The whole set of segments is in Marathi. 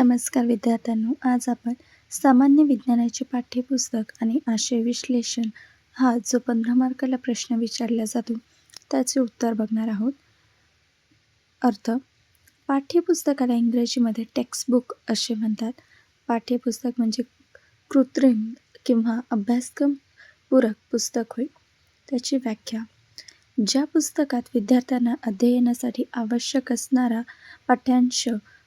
नमस्कार विद्यार्थ्यांनो, आज आपण सामान्य विज्ञानाचे पाठ्यपुस्तक आणि आशय विश्लेषण हा जो 15 मार्काला प्रश्न विचारला जातो त्याचे उत्तर बघणार आहोत. अर्थ: पाठ्यपुस्तकाला इंग्रजीमध्ये टेक्स्टबुक असे म्हणतात. पाठ्यपुस्तक म्हणजे कृत्रिम किंवा अभ्यासक्रम पूरक पुस्तक होय. त्याची व्याख्या: ज्या पुस्तकात विद्यार्थ्यांना अध्ययनासाठी आवश्यक असणारा पाठ्यांश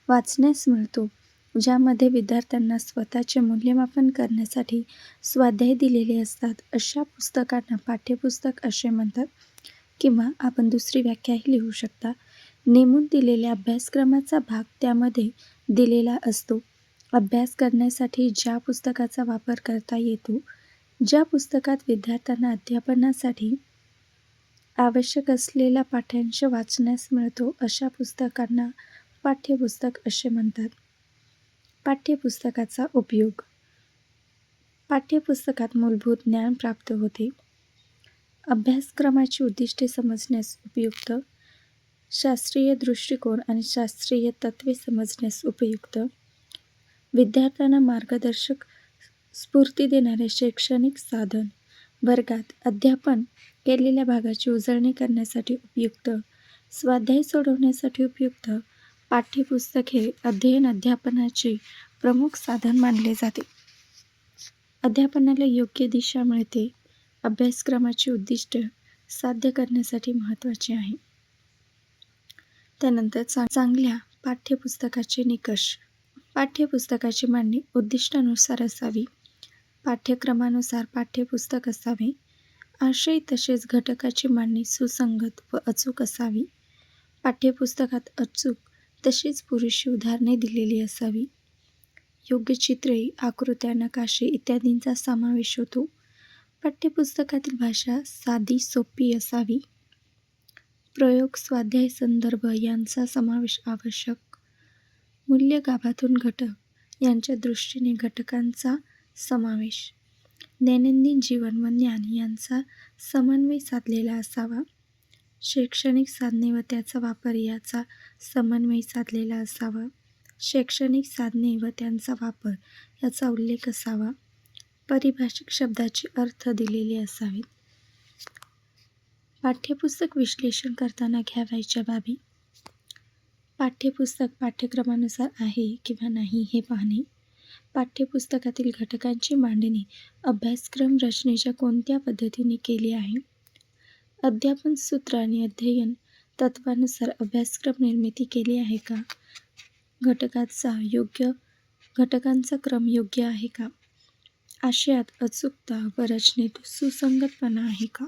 वाचण्यास मिळतो, ज्यामध्ये विद्यार्थ्यांना स्वतःचे मूल्यमापन करण्यासाठी स्वाध्याय दिलेले असतात, अशा पुस्तकांना पाठ्यपुस्तक असे म्हणतात. किंवा आपण दुसरी व्याख्याही लिहू शकता: नेमून दिलेल्या अभ्यासक्रमाचा भाग त्यामध्ये दिलेला असतो. अभ्यास करण्यासाठी ज्या पुस्तकाचा वापर करता येतो, ज्या पुस्तकात विद्यार्थ्यांना अध्यापनासाठी आवश्यक असलेला पाठ्यांश वाचण्यास मिळतो, अशा पुस्तकांना पाठ्यपुस्तक असे म्हणतात. पाठ्यपुस्तकाचा उपयोग: पाठ्यपुस्तकात मूलभूत ज्ञान प्राप्त होते. अभ्यासक्रमाची उद्दिष्टे समजण्यास उपयुक्त. शास्त्रीय दृष्टिकोन आणि शास्त्रीय तत्त्वे समजण्यास उपयुक्त. विद्यार्थ्यांना मार्गदर्शक स्फूर्ती देणारे शैक्षणिक साधन. वर्गात अध्यापन केलेल्या भागाची उजळणी करण्यासाठी उपयुक्त. स्वाध्याय सोडवण्यासाठी उपयुक्त. पाठ्यपुस्तक हे अध्ययन-अध्यापनाचे प्रमुख साधन मानले जाते. अध्यापनाला योग्य दिशा मिळते. अभ्यासक्रमाची उद्दिष्टे साध्य करण्यासाठी महत्त्वाचे आहे. त्यानंतर चांगल्या पाठ्यपुस्तकाचे निकष. पाठ्यपुस्तकाची मांडणी उद्दिष्टानुसार असावी. पाठ्यक्रमानुसार पाठ्यपुस्तक असावे. आशय तसेच घटकाची मांडणी सुसंगत व अचूक असावी. पाठ्यपुस्तकात अचूक तसेच पुरेशी उदाहरणे दिलेली असावी. योग्य चित्रे, आकृत्या, नकाशे इत्यादींचा समावेश होतो. पाठ्यपुस्तकातील भाषा साधी सोपी असावी. प्रयोग, स्वाध्याय, संदर्भ यांचा समावेश आवश्यक. मूल्य गाभातून घटक यांच्या दृष्टीने घटकांचा समावेश. दैनंदिन जीवन व ज्ञान यांचा समन्वय साधलेला असावा. शैक्षणिक साधने व त्याचा वापर याचा समन्वय साधलेला असावा. शैक्षणिक साधने व त्यांचा वापर याचा उल्लेख असावा. पारिभाषिक शब्दाचे अर्थ दिलेले असावेत. पाठ्यपुस्तक विश्लेषण करताना घ्यावयाच्या बाबी. पाठ्यपुस्तक पाठ्यक्रमानुसार आहे किंवा नाही हे पाहणे. पाठ्यपुस्तकातील घटकांची मांडणी अभ्यासक्रम रचनेच्या कोणत्या पद्धतीने केली आहे. अध्यापन सूत्र आणि अध्ययन तत्त्वानुसार अभ्यासक्रम निर्मिती केली आहे का. घटकांचा क्रम योग्य आहे का. आशयात अचूकता व रचनेत सुसंगतपणा आहे का.